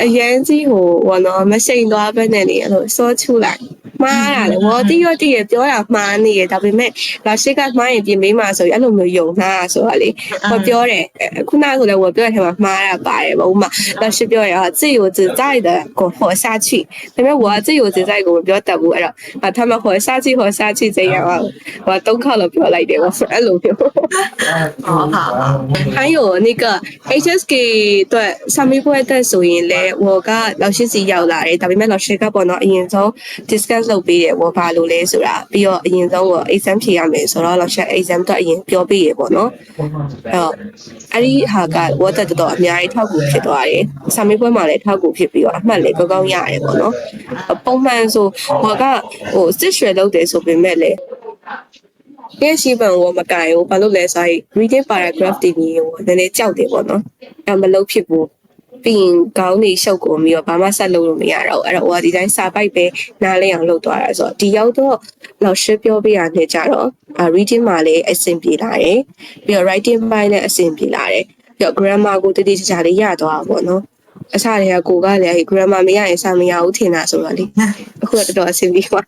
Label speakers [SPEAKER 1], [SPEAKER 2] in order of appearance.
[SPEAKER 1] အရန်ကြီးဟိုဘောနော်မစိန်သွားပဲနဲ့လေအဲ့လိုစောချူလိုက်မှားတာလေဘောတိရတိရပြောတာမှားနေရဒါပေမဲ့လာရှိကမှားရင်ပြင်ပေးမှာဆိုရင်အဲ့လိုမျိုးယုံတာဆိုတာလေဟောပြောတယ်ခုနကဆိုလည်း我ပြောတဲ့ထဲမှာမှားတာပါတယ်ဘာဥမာလာရှိပြောရ自由自在的过活下去ဒါပေမဲ့我自由自在ကိုပြောတတ်ဘူးအဲ့တော့他们活下去活下去这样啊我都靠了ပြောလိုက်တယ်ဘောအဲ့လိုမျိုး还有那个 HSK 对上面不会带收音嘞我က老師စီရောက်လာတယ်ဒါပေမဲ့老師ကပေါ့နော်အရင်ဆုံး discuss လုပ်ပေးတယ်我ဘာလို့လဲဆိုတာပြီးတော့အရင်ဆုံးကို exam ဖြေရမယ်ဆိုတော့老師 exam တော့အရင်ပြောပေးရပေါ့နော်အဲ့ဒီဟာကဝတ်တက်တော့အများကြီးထောက်ကူဖြစ်သွားတယ်စာမေးပွဲမှာလည်းထောက်ကူဖြစ်ပြီးတော့အမှတ်လည်းကောင်းကောင်းရတယ်ပေါ့နော်ပုံမှန်ဆိုဟိုကဟိုစစ်ရွှေလုပ်တယ်ဆိုပေမဲ့လည်းဒီရှိပန်ဝမကင်ဘူးဘာလို့လဲဆိုရင် reading paragraph တည်ပြီးဟိုနည်းနည်းကြောက်တယ်ပေါ့နော်အဲ့မလုပ်ဖြစ်ဘူးပြီးရင်ခေါင်းနေရှုပ်ကုန်ပြီးတော့ဘာမှဆက်လုပ်လို့မရတော့ဘူးအဲ့တော့ဟိုဒီတိုင်းစာပိုက်ပဲနားလည်အောင်လုပ်သွားတာဆိုတော့ဒီရောက်တော့လောက်ရှင်းပြောပြရနေကြတော့reading မှာလည်းအဆင်ပြေလာတယ်ပြီးတော့ writing ပိုင်းလည်းအဆင်ပြေလာတယ်ပြီးတော့ grammar ကိုတတိကျကျလေးရသွားတာပေါ့နော်အစားတွေကကိုကလည်း grammar မရရင်စာမရဘူးထင်တာဆိုတော့လေအခုတော့တော်တော်အဆင်ပြေပါ